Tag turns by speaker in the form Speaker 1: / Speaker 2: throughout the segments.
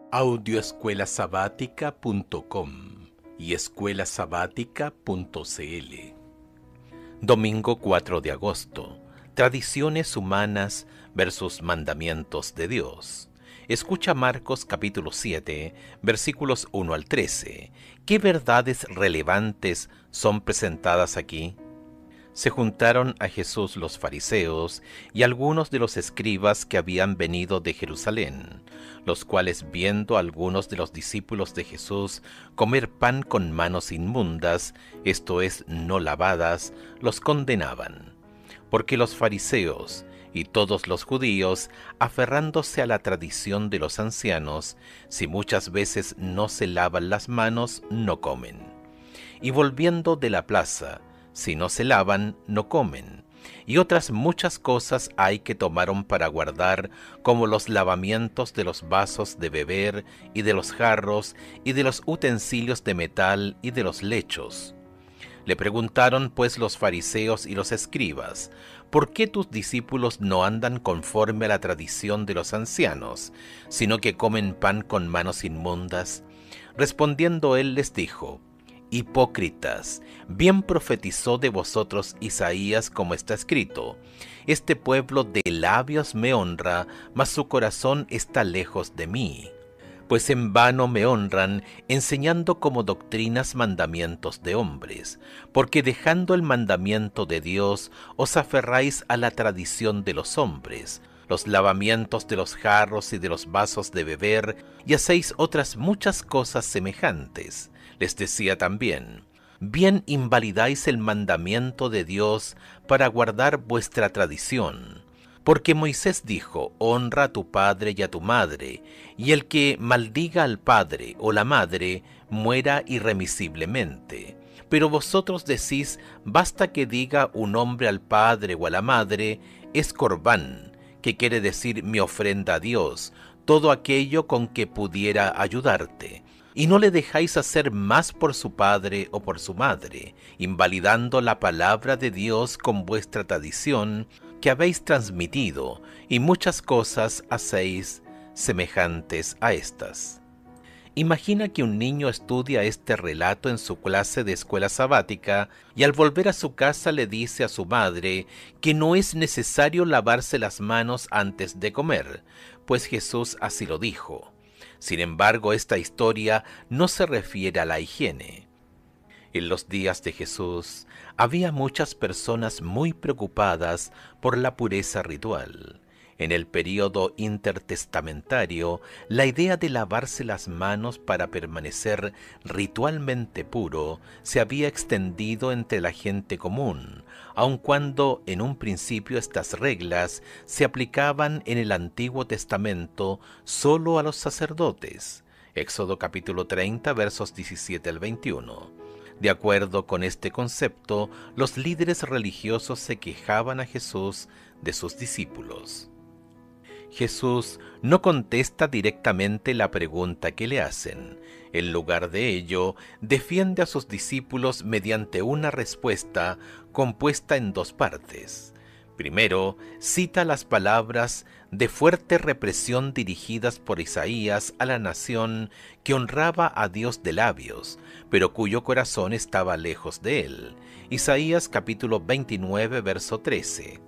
Speaker 1: Audioescuelasabática.com y escuelasabática.cl. Domingo 4 de agosto. Tradiciones humanas versus mandamientos de Dios. Escucha Marcos capítulo 7, versículos 1 al 13. ¿Qué verdades relevantes son presentadas aquí? Se juntaron a Jesús los fariseos y algunos de los escribas que habían venido de Jerusalén, los cuales, viendo a algunos de los discípulos de Jesús comer pan con manos inmundas, esto es, no lavadas, los condenaban. Porque los fariseos y todos los judíos, aferrándose a la tradición de los ancianos, si muchas veces no se lavan las manos, no comen. Y volviendo de la plaza, si no se lavan, no comen. Y otras muchas cosas hay que tomaron para guardar, como los lavamientos de los vasos de beber, y de los jarros, y de los utensilios de metal, y de los lechos. Le preguntaron pues los fariseos y los escribas: ¿por qué tus discípulos no andan conforme a la tradición de los ancianos, sino que comen pan con manos inmundas? Respondiendo él les dijo: Hipócritas, bien profetizó de vosotros Isaías, como está escrito: Este pueblo de labios me honra, mas su corazón está lejos de mí. Pues en vano me honran, enseñando como doctrinas mandamientos de hombres, porque dejando el mandamiento de Dios, os aferráis a la tradición de los hombres, los lavamientos de los jarros y de los vasos de beber, y hacéis otras muchas cosas semejantes. Les decía también: bien invalidáis el mandamiento de Dios para guardar vuestra tradición. Porque Moisés dijo: honra a tu padre y a tu madre, y el que maldiga al padre o la madre muera irremisiblemente. Pero vosotros decís: basta que diga un hombre al padre o a la madre, es corbán, que quiere decir mi ofrenda a Dios, todo aquello con que pudiera ayudarte. Y no le dejáis hacer más por su padre o por su madre, invalidando la palabra de Dios con vuestra tradición que habéis transmitido, y muchas cosas hacéis semejantes a estas. Imagina que un niño estudia este relato en su clase de escuela sabática y al volver a su casa le dice a su madre que no es necesario lavarse las manos antes de comer, pues Jesús así lo dijo. Sin embargo, esta historia no se refiere a la higiene. En los días de Jesús había muchas personas muy preocupadas por la pureza ritual. En el período intertestamentario, la idea de lavarse las manos para permanecer ritualmente puro se había extendido entre la gente común, aun cuando en un principio estas reglas se aplicaban en el Antiguo Testamento solo a los sacerdotes. Éxodo capítulo 30, versos 17 al 21. De acuerdo con este concepto, los líderes religiosos se quejaban a Jesús de sus discípulos. Jesús no contesta directamente la pregunta que le hacen. En lugar de ello, defiende a sus discípulos mediante una respuesta compuesta en dos partes. Primero, cita las palabras de fuerte represión dirigidas por Isaías a la nación que honraba a Dios de labios, pero cuyo corazón estaba lejos de él. Isaías capítulo 29, verso 13.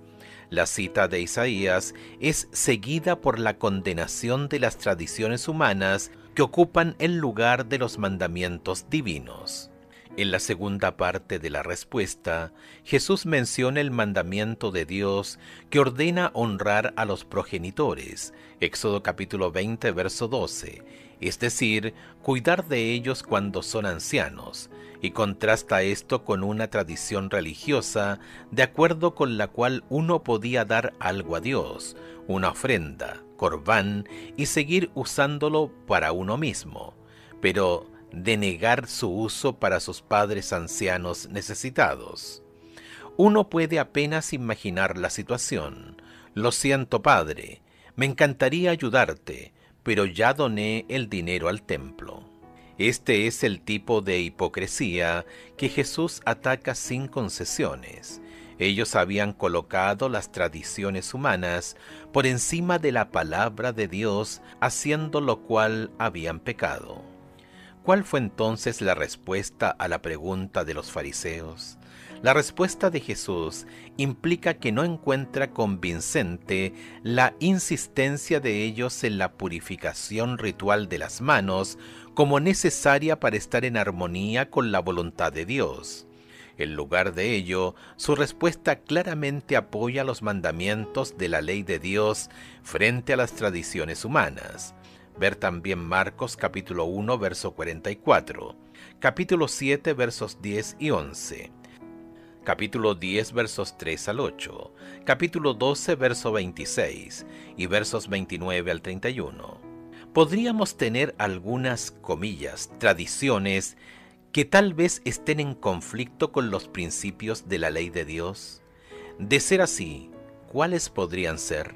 Speaker 1: La cita de Isaías es seguida por la condenación de las tradiciones humanas que ocupan el lugar de los mandamientos divinos. En la segunda parte de la respuesta, Jesús menciona el mandamiento de Dios que ordena honrar a los progenitores, Éxodo capítulo 20, verso 12, es decir, cuidar de ellos cuando son ancianos, y contrasta esto con una tradición religiosa de acuerdo con la cual uno podía dar algo a Dios, una ofrenda, corbán, y seguir usándolo para uno mismo, pero denegar su uso para sus padres ancianos necesitados. Uno puede apenas imaginar la situación. Lo siento, padre, me encantaría ayudarte, pero ya doné el dinero al templo. Este es el tipo de hipocresía que Jesús ataca sin concesiones. Ellos habían colocado las tradiciones humanas por encima de la palabra de Dios, haciendo lo cual habían pecado. ¿Cuál fue entonces la respuesta a la pregunta de los fariseos? La respuesta de Jesús implica que no encuentra convincente la insistencia de ellos en la purificación ritual de las manos como necesaria para estar en armonía con la voluntad de Dios. En lugar de ello, su respuesta claramente apoya los mandamientos de la ley de Dios frente a las tradiciones humanas. Ver también Marcos capítulo 1, verso 44, capítulo 7, versos 10 y 11, capítulo 10, versos 3 al 8, capítulo 12, verso 26 y versos 29 al 31. Podríamos tener algunas, comillas, tradiciones que tal vez estén en conflicto con los principios de la ley de Dios. De ser así, ¿cuáles podrían ser?